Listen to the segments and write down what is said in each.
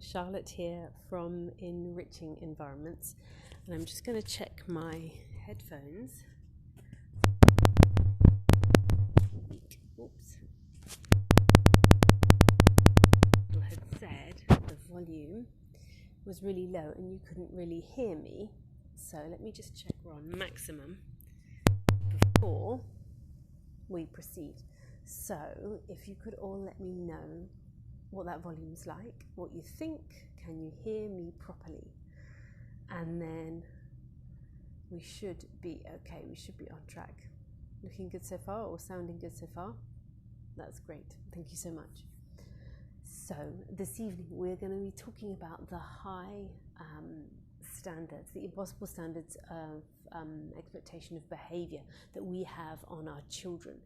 Charlotte here from Enriching Environments, and I'm just going to check my headphones. Oops. I had said the volume was really low and you couldn't really hear me, so let me just check we're on maximum before we proceed. So if you could all let me know what that volume's like, what you think, can you hear me properly? And then we should be okay, we should be on track. Looking good so far, or sounding good so far? That's great, thank you so much. So this evening we're going to be talking about the high standards, the impossible standards of expectation of behaviour that we have on our children,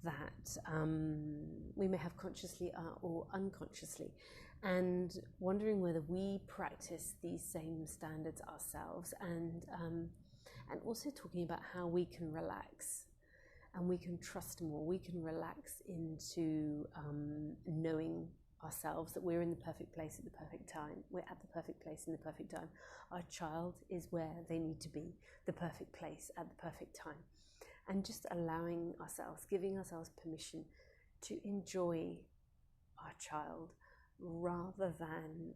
that we may have consciously or unconsciously, and wondering whether we practice these same standards ourselves, and also talking about how we can relax and we can trust more, we can relax into knowing ourselves that we're in the perfect place at the perfect time, we're at the perfect place in the perfect time. Our child is where they need to be, the perfect place at the perfect time. And just allowing ourselves, giving ourselves permission to enjoy our child rather than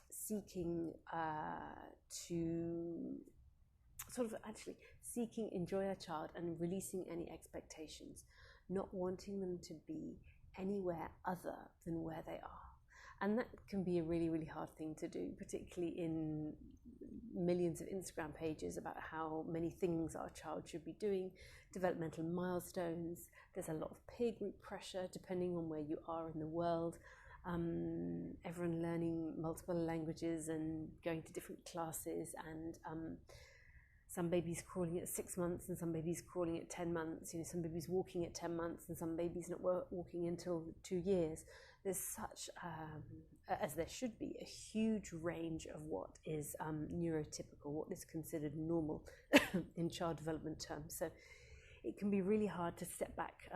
seeking to sort of actually seeking enjoy our child and releasing any expectations, not wanting them to be anywhere other than where they are. And that can be a really, really hard thing to do, particularly in millions of Instagram pages about how many things our child should be doing, developmental milestones. There's a lot of peer group pressure depending on where you are in the world. Everyone learning multiple languages and going to different classes, and some babies crawling at 6 months and some babies crawling at 10 months. Some babies walking at 10 months and some babies not walking until 2 years. There's such, as there should be, a huge range of what is neurotypical, what is considered normal in child development terms. So it can be really hard to step back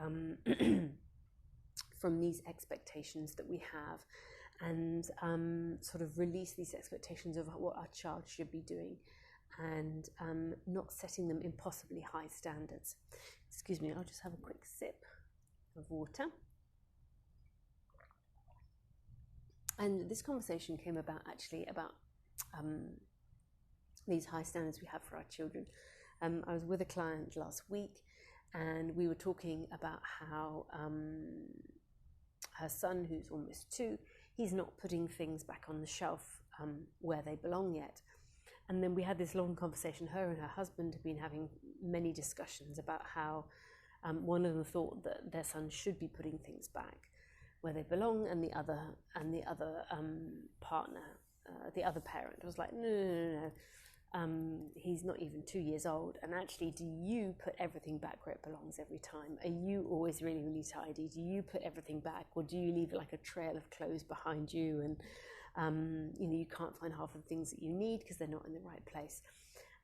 from these expectations that we have and sort of release these expectations of what our child should be doing, and not setting them impossibly high standards. Excuse me, I'll just have a quick sip of water. And this conversation came about actually about these high standards we have for our children. I was with a client last week and we were talking about how her son, who's almost 2, he's not putting things back on the shelf where they belong yet. And then we had this long conversation. Her and her husband have been having many discussions about how one of them thought that their son should be putting things back where they belong, and the other partner, the other parent was like, no, he's not even 2 years old, and actually, do you put everything back where it belongs every time? Are you always really, really tidy? Do you put everything back, or do you leave like a trail of clothes behind you, and you can't find half of the things that you need because they're not in the right place?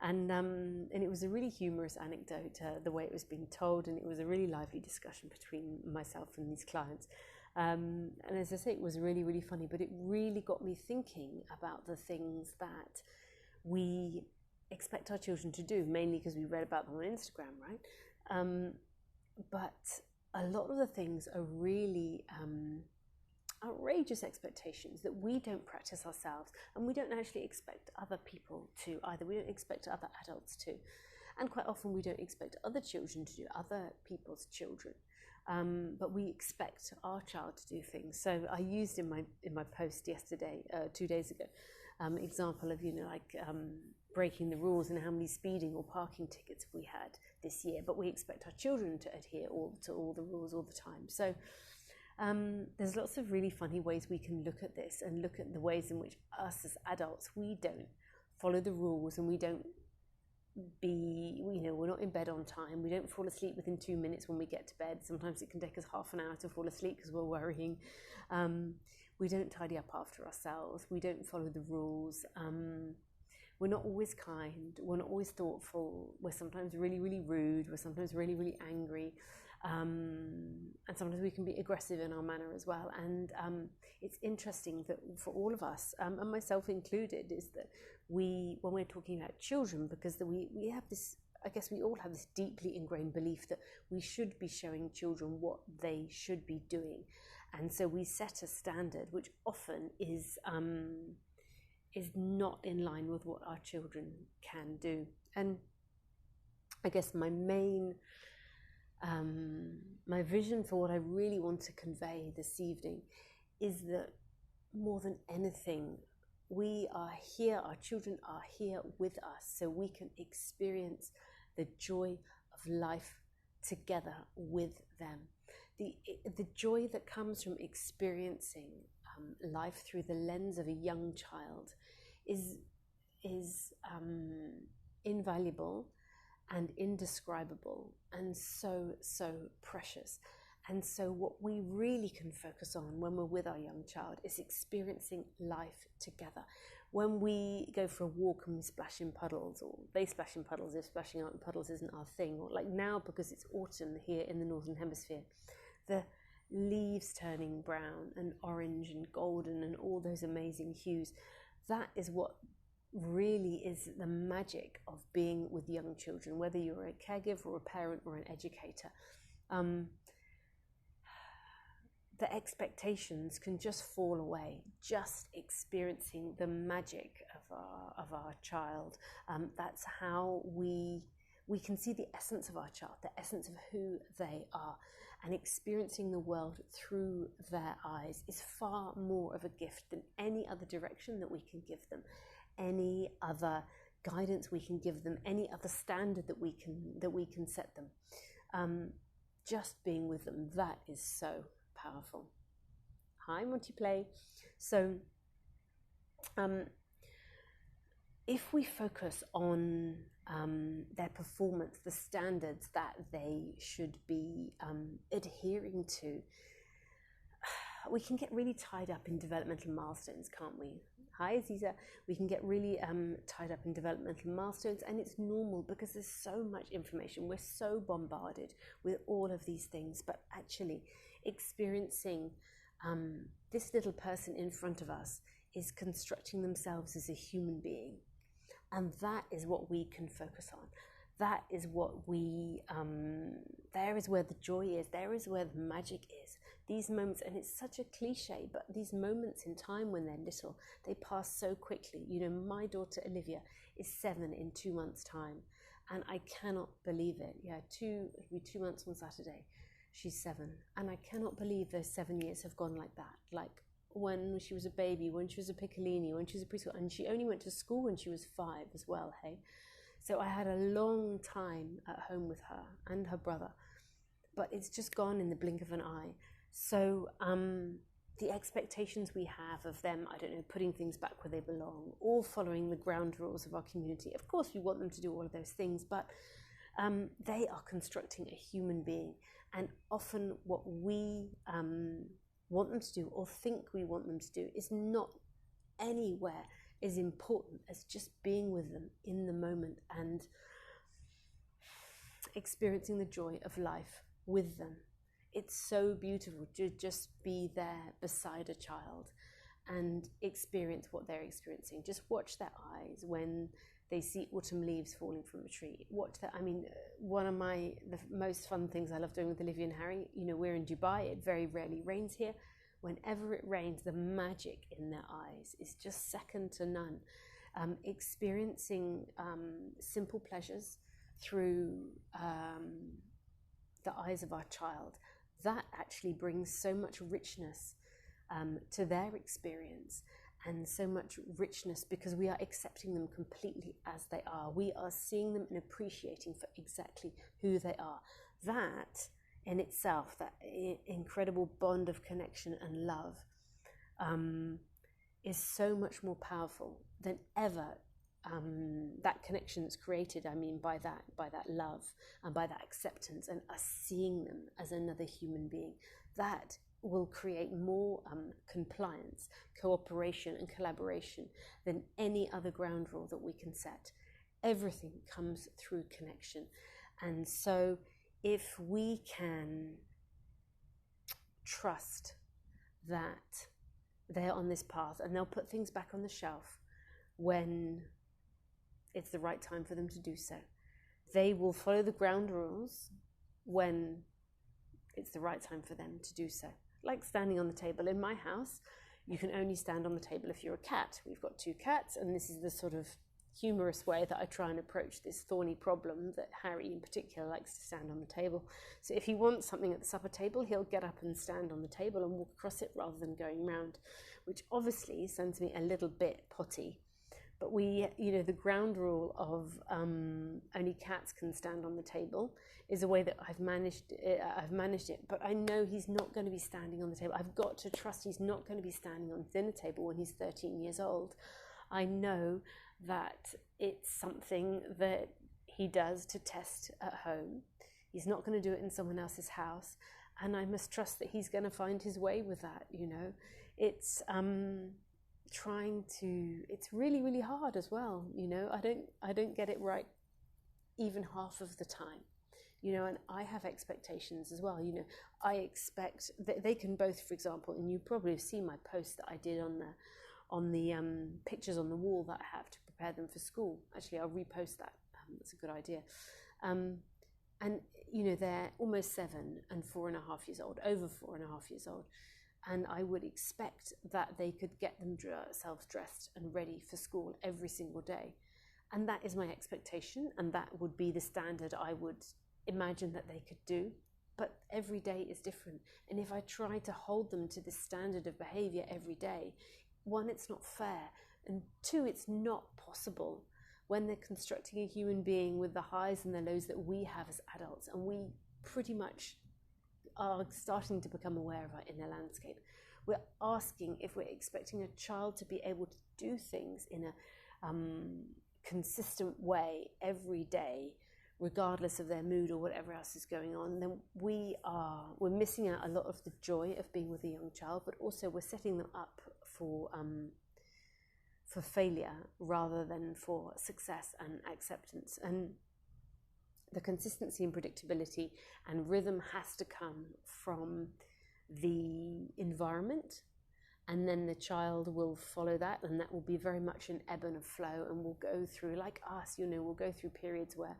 And it was a really humorous anecdote, the way it was being told, and it was a really lively discussion between myself and these clients. And as I say, it was really, really funny, but it really got me thinking about the things that we expect our children to do, mainly because we read about them on Instagram, right? But a lot of the things are really outrageous expectations that we don't practice ourselves, and we don't actually expect other people to either. We don't expect other adults to, and quite often we don't expect other children to do, other people's children. But we expect our child to do things. So I used in my post yesterday, 2 days ago, example of breaking the rules and how many speeding or parking tickets we had this year. But we expect our children to adhere to all the rules all the time. So there's lots of really funny ways we can look at this and look at the ways in which us as adults, we don't follow the rules, and we don't we're not in bed on time. We don't fall asleep within 2 minutes when we get to bed. Sometimes it can take us half an hour to fall asleep because we're worrying. We don't tidy up after ourselves. We don't follow the rules. We're not always kind. We're not always thoughtful. We're sometimes really, really rude. We're sometimes really, really angry. And sometimes we can be aggressive in our manner as well. And it's interesting that for all of us, and myself included, is that when we're talking about children, because we have this, I guess we all have this deeply ingrained belief that we should be showing children what they should be doing. And so we set a standard which often is not in line with what our children can do. And I guess my vision for what I really want to convey this evening is that more than anything, we are here, our children are here with us, so we can experience the joy of life together with them. The joy that comes from experiencing life through the lens of a young child is invaluable and indescribable and so precious. And so what we really can focus on when we're with our young child is experiencing life together. When we go for a walk and we splash in puddles, or they splash in puddles if splashing out in puddles isn't our thing, or like now because it's autumn here in the Northern Hemisphere, the leaves turning brown and orange and golden and all those amazing hues, that is what really is the magic of being with young children, whether you're a caregiver or a parent or an educator. The expectations can just fall away, just experiencing the magic of our child. That's how we can see the essence of our child, the essence of who they are, and experiencing the world through their eyes is far more of a gift than any other direction that we can give them, any other guidance we can give them, any other standard that we can set them. Just being with them, that is so powerful. Hi, Monty Play. So if we focus on their performance, the standards that they should be adhering to, we can get really tied up in developmental milestones, can't we? Hi, Aziza. We can get really tied up in developmental milestones, and it's normal because there's so much information. We're so bombarded with all of these things, but actually experiencing this little person in front of us is constructing themselves as a human being. And that is what we can focus on. That is what there is where the joy is. There is where the magic is. These moments, and it's such a cliche, but these moments in time when they're little, they pass so quickly. You know, my daughter Olivia is 7 in 2 months' time, and I cannot believe it. Yeah, it'll be 2 months on Saturday. She's 7, and I cannot believe those 7 years have gone like that. Like when she was a baby, when she was a piccolini, when she was a preschool, and she only went to school when she was 5 as well, hey? So I had a long time at home with her and her brother, but it's just gone in the blink of an eye. So the expectations we have of them, I don't know, putting things back where they belong, all following the ground rules of our community. Of course, we want them to do all of those things, but they are constructing a human being. And often what we want them to do or think we want them to do is not anywhere as important as just being with them in the moment and experiencing the joy of life with them. It's so beautiful to just be there beside a child and experience what they're experiencing. Just watch their eyes when they see autumn leaves falling from a tree. Watch that. I mean, one of the most fun things I love doing with Olivia and Harry, you know, we're in Dubai. It very rarely rains here. Whenever it rains, the magic in their eyes is just second to none. Experiencing simple pleasures through the eyes of our child, that actually brings so much richness to their experience, and so much richness because we are accepting them completely as they are. We are seeing them and appreciating for exactly who they are. That in itself, that incredible bond of connection and love is so much more powerful than ever that connection that's created, I mean, by that love and by that acceptance and us seeing them as another human being. That will create more compliance, cooperation and collaboration than any other ground rule that we can set. Everything comes through connection. And so if we can trust that they're on this path and they'll put things back on the shelf when it's the right time for them to do so. They will follow the ground rules when it's the right time for them to do so. Like standing on the table. In my house, you can only stand on the table if you're a cat. We've got 2 cats, and this is the sort of humorous way that I try and approach this thorny problem that Harry in particular likes to stand on the table. So if he wants something at the supper table, he'll get up and stand on the table and walk across it rather than going round, which obviously sends me a little bit potty. But the ground rule of only cats can stand on the table is a way that I've managed it. But I know he's not going to be standing on the table. I've got to trust he's not going to be standing on the dinner table when he's 13 years old. I know that it's something that he does to test at home. He's not going to do it in someone else's house. And I must trust that he's going to find his way with that, It's it's really, really hard as well, I don't get it right even half of the time, and I have expectations as well. I expect that they can both, for example, and you probably have seen my post that I did on the pictures on the wall that I have to prepare them for school. Actually, I'll repost that. That's a good idea. And they're almost 7 and 4.5 years old, over 4.5 years old. And I would expect that they could get themselves dressed and ready for school every single day. And that is my expectation, and that would be the standard I would imagine that they could do. But every day is different. And if I try to hold them to this standard of behaviour every day, 1, it's not fair, and 2, it's not possible when they're constructing a human being with the highs and the lows that we have as adults, and we pretty much are starting to become aware of our inner landscape. We're asking if we're expecting a child to be able to do things in a consistent way every day, regardless of their mood or whatever else is going on, then we're missing out a lot of the joy of being with a young child, but also we're setting them up for failure rather than for success and acceptance. And the consistency and predictability and rhythm has to come from the environment, and then the child will follow that, and that will be very much an ebb and a flow, and we'll go through, like us, we'll go through periods where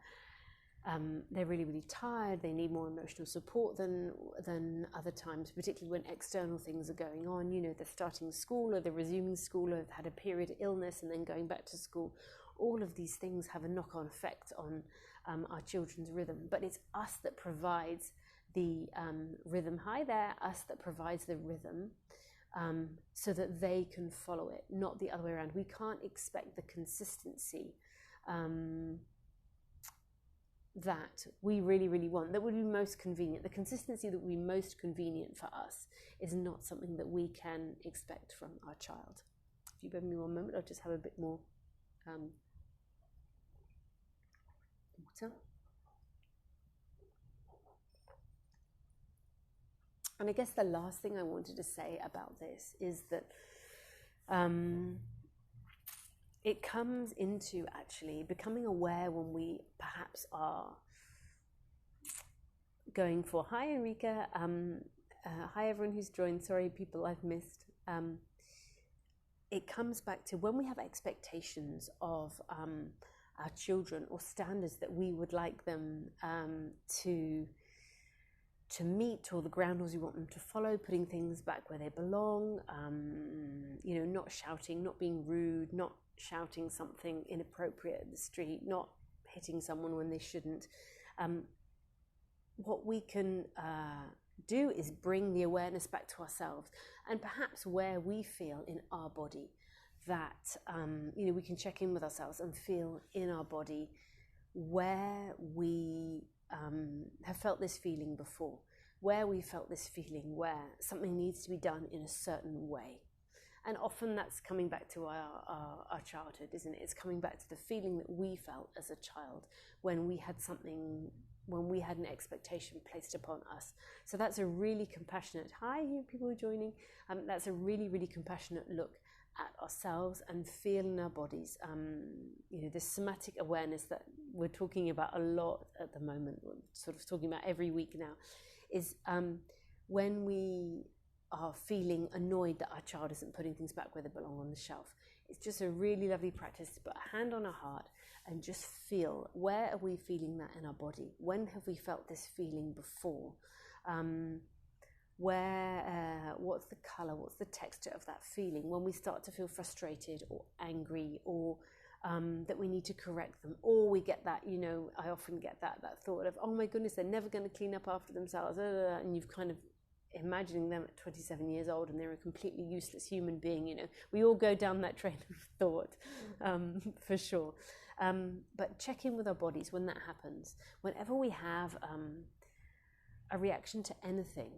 they're really, really tired, they need more emotional support than other times, particularly when external things are going on. They're starting school, or they're resuming school, or they've had a period of illness and then going back to school. All of these things have a knock-on effect on our children's rhythm, but it's us that provides the rhythm. Hi there, us that provides the rhythm so that they can follow it, not the other way around. We can't expect the consistency that we really, really want, that would be most convenient. The consistency that would be most convenient for us is not something that we can expect from our child. If you bear me 1 moment, I'll just have a bit more water. And I guess the last thing I wanted to say about this is that it comes into actually becoming aware when we perhaps are going for, hi Enrica, hi everyone who's joined, sorry people I've missed. It comes back to when we have expectations of our children, or standards that we would like them to meet, or the ground rules we want them to follow, putting things back where they belong, not shouting, not being rude, not shouting something inappropriate at the street, not hitting someone when they shouldn't. What we can do is bring the awareness back to ourselves, and perhaps where we feel in our body that we can check in with ourselves and feel in our body where we have felt this feeling before, where we felt this feeling where something needs to be done in a certain way. And often that's coming back to our childhood, isn't it? It's coming back to the feeling that we felt as a child when we had something when we had an expectation placed upon us. So that's a really compassionate, hi you people who are joining, that's a really, really compassionate look at ourselves and feel in our bodies. You know, this somatic awareness that we're talking about a lot at the moment, we're sort of talking about every week now, is when we are feeling annoyed that our child isn't putting things back where they belong on the shelf. It's just a really lovely practice to put a hand on our heart and just feel, where are we feeling that in our body? When have we felt this feeling before? What's the colour, what's the texture of that feeling? When we start to feel frustrated or angry, or that we need to correct them, or we get that, you know, I often get that thought of, oh my goodness, they're never going to clean up after themselves, and you've kind of imagining them at 27 years old and they're a completely useless human being. You know, we all go down that train of thought, for sure. But check in with our bodies when that happens. Whenever we have a reaction to anything,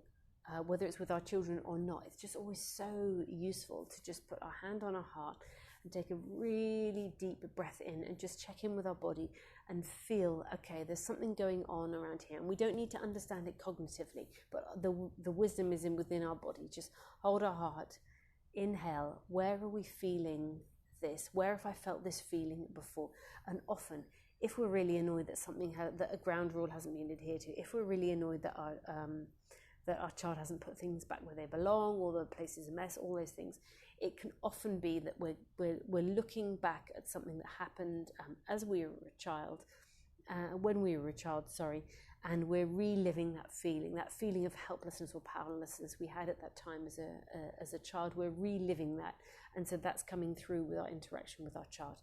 whether it's with our children or not, it's just always so useful to just put our hand on our heart and take a really deep breath in and just check in with our body and feel, okay, there's something going on around here, and we don't need to understand it cognitively, but the wisdom is within our body. Just hold our heart, inhale, where are we feeling this? Where have I felt this feeling before? And often, if we're really annoyed that that a ground rule hasn't been adhered to, if we're really annoyed that our child hasn't put things back where they belong, or the place is a mess, all those things, it can often be that we're looking back at something that happened as we were a child, when we were a child, and we're reliving that feeling of helplessness or powerlessness we had at that time as a child. We're reliving that, and so that's coming through with our interaction with our child.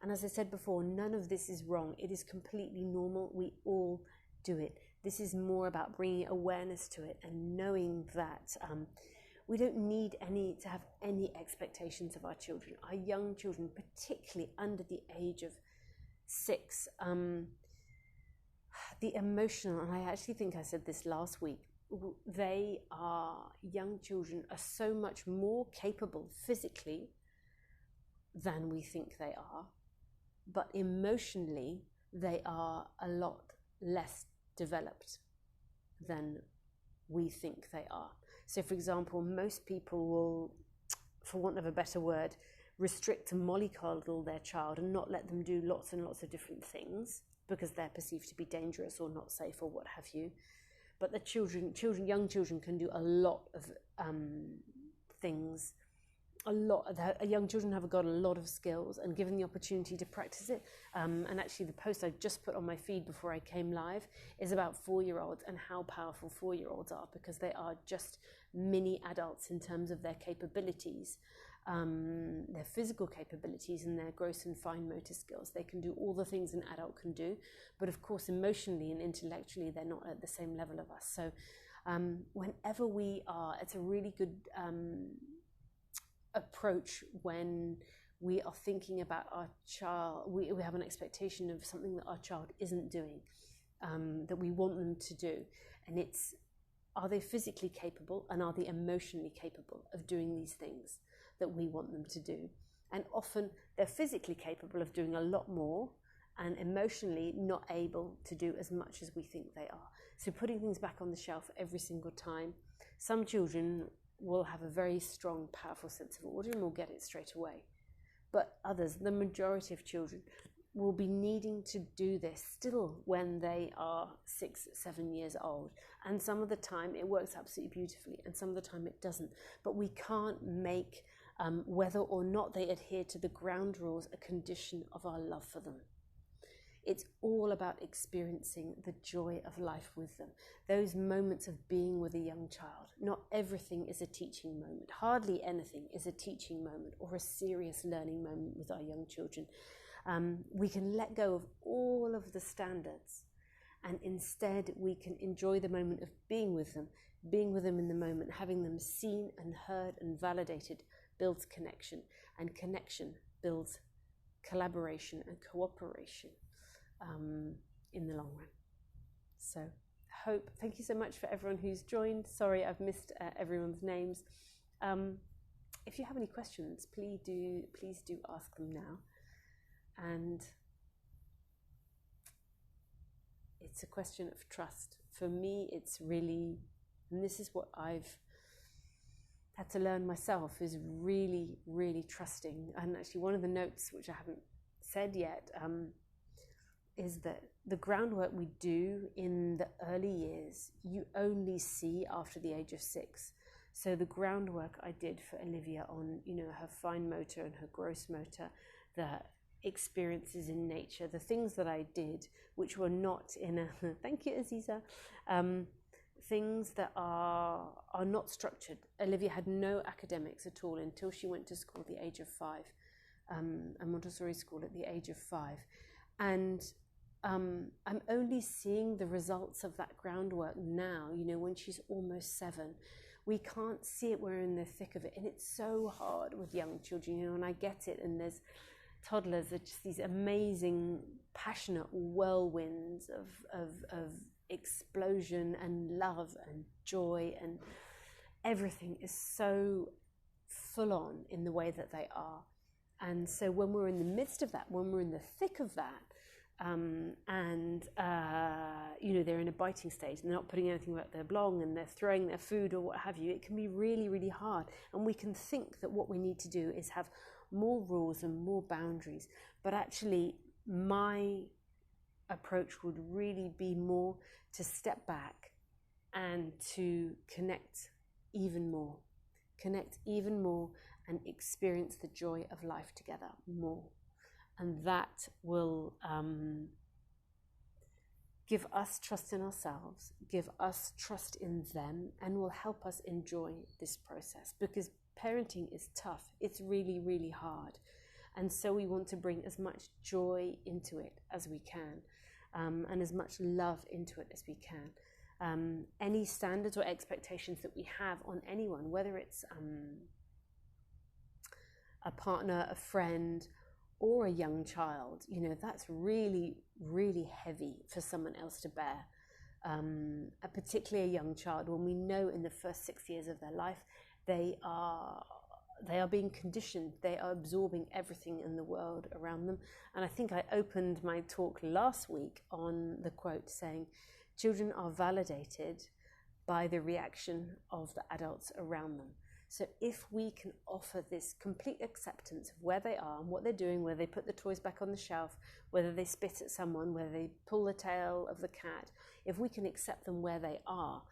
And as I said before, none of this is wrong. It is completely normal. We all do it. This is more about bringing awareness to it and knowing that we don't need to have any expectations of our children. Our young children, particularly under the age of 6, the emotional, and I actually think I said this last week, young children are so much more capable physically than we think they are, but emotionally they are a lot less developed than we think they are. So for example, most people will, for want of a better word, restrict and mollycoddle their child and not let them do lots and lots of different things because they're perceived to be dangerous or not safe or what have you. But young children can do a lot of things. Young children have got a lot of skills, and given the opportunity to practice it, and actually the post I just put on my feed before I came live is about 4-year-olds and how powerful 4-year-olds are, because they are just mini adults in terms of their capabilities, their physical capabilities and their gross and fine motor skills. They can do all the things an adult can do, but of course emotionally and intellectually they're not at the same level of us. So whenever we are, it's a really good approach when we are thinking about our child. We have an expectation of something that our child isn't doing, that we want them to do, and it's, are they physically capable and are they emotionally capable of doing these things that we want them to do? And often they're physically capable of doing a lot more and emotionally not able to do as much as we think they are. So putting things back on the shelf every single time. Some children will have a very strong, powerful sense of order and will get it straight away. But others, the majority of children, will be needing to do this still when they are 6, 7 years old. And some of the time it works absolutely beautifully and some of the time it doesn't. But we can't make whether or not they adhere to the ground rules a condition of our love for them. It's all about experiencing the joy of life with them. Those moments of being with a young child. Not everything is a teaching moment. Hardly anything is a teaching moment or a serious learning moment with our young children. We can let go of all of the standards, and instead we can enjoy the moment of being with them in the moment. Having them seen and heard and validated builds connection, and connection builds collaboration and cooperation in the long run. So thank you so much for everyone who's joined. Sorry I've missed everyone's names. If you have any questions, please do ask them now. And it's a question of trust. For me, it's really, and this is what I've had to learn myself, is really, really trusting. And actually one of the notes, which I haven't said yet, is that the groundwork we do in the early years, you only see after the age of 6. So the groundwork I did for Olivia on, her fine motor and her gross motor, the experiences in nature, the things that I did, which were not in a, thank you, Aziza, things that are not structured. Olivia had no academics at all until she went to school at the age of 5, a Montessori school at the age of 5. And I'm only seeing the results of that groundwork now, when she's almost 7. We can't see it, we're in the thick of it. And it's so hard with young children, and I get it. And there's toddlers are just these amazing, passionate whirlwinds of explosion and love and joy, and everything is so full on in the way that they are. And so when we're in the midst of that, when we're in the thick of that, they're in a biting stage, and they're not putting anything about their belong, and they're throwing their food or what have you, it can be really, really hard. And we can think that what we need to do is have more rules and more boundaries, but actually my approach would really be more to step back and to connect even more, and experience the joy of life together more. And that will give us trust in ourselves, give us trust in them, and will help us enjoy this process, because parenting is tough. It's really, really hard. And so we want to bring as much joy into it as we can, and as much love into it as we can. Any standards or expectations that we have on anyone, whether it's a partner, a friend, or a young child, that's really, really heavy for someone else to bear. Particularly a young child, when we know in the first 6 years of their life, they are being conditioned, they are absorbing everything in the world around them. And I think I opened my talk last week on the quote saying, children are validated by the reaction of the adults around them. So if we can offer this complete acceptance of where they are and what they're doing, whether they put the toys back on the shelf, whether they spit at someone, whether they pull the tail of the cat, if we can accept them where they are,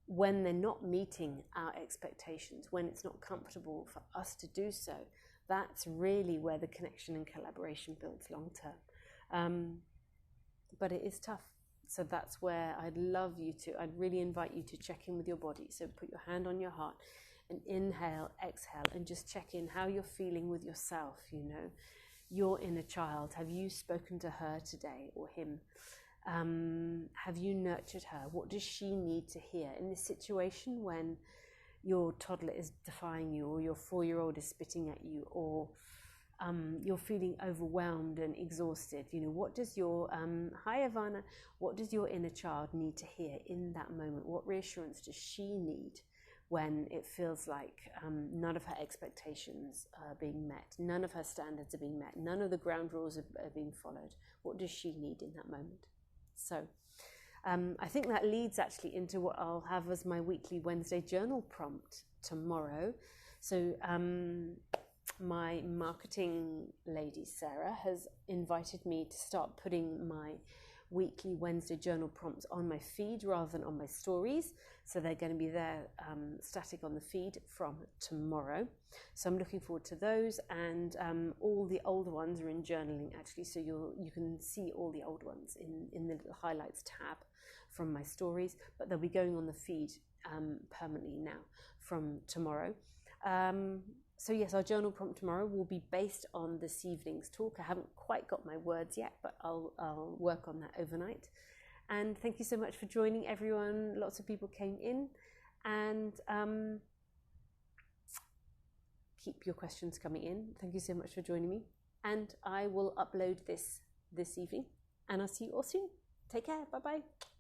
when they're not meeting our expectations, when it's not comfortable for us to do so, that's really where the connection and collaboration builds long term. But it is tough. So that's where I'd really invite you to check in with your body. So put your hand on your heart and inhale, exhale, and just check in how you're feeling with yourself, your inner child. Have you spoken to her today, or him? Have you nurtured her? What does she need to hear in this situation when your toddler is defying you, or your 4-year-old is spitting at you, or you're feeling overwhelmed and exhausted? What does your hi Ivana, what does your inner child need to hear in that moment? What reassurance does she need when it feels like none of her expectations are being met, none of her standards are being met, none of the ground rules are being followed? What does she need in that moment? So I think that leads actually into what I'll have as my weekly Wednesday journal prompt tomorrow. So my marketing lady, Sarah, has invited me to start putting my weekly Wednesday journal prompts on my feed rather than on my stories. So they're going to be there static on the feed from tomorrow. So I'm looking forward to those. And all the older ones are in journaling, actually. So you can see all the old ones in the little highlights tab from my stories. But they'll be going on the feed permanently now from tomorrow. So yes, our journal prompt tomorrow will be based on this evening's talk. I haven't quite got my words yet, but I'll work on that overnight. And thank you so much for joining, everyone. Lots of people came in, and keep your questions coming in. Thank you so much for joining me. And I will upload this evening, and I'll see you all soon. Take care. Bye-bye.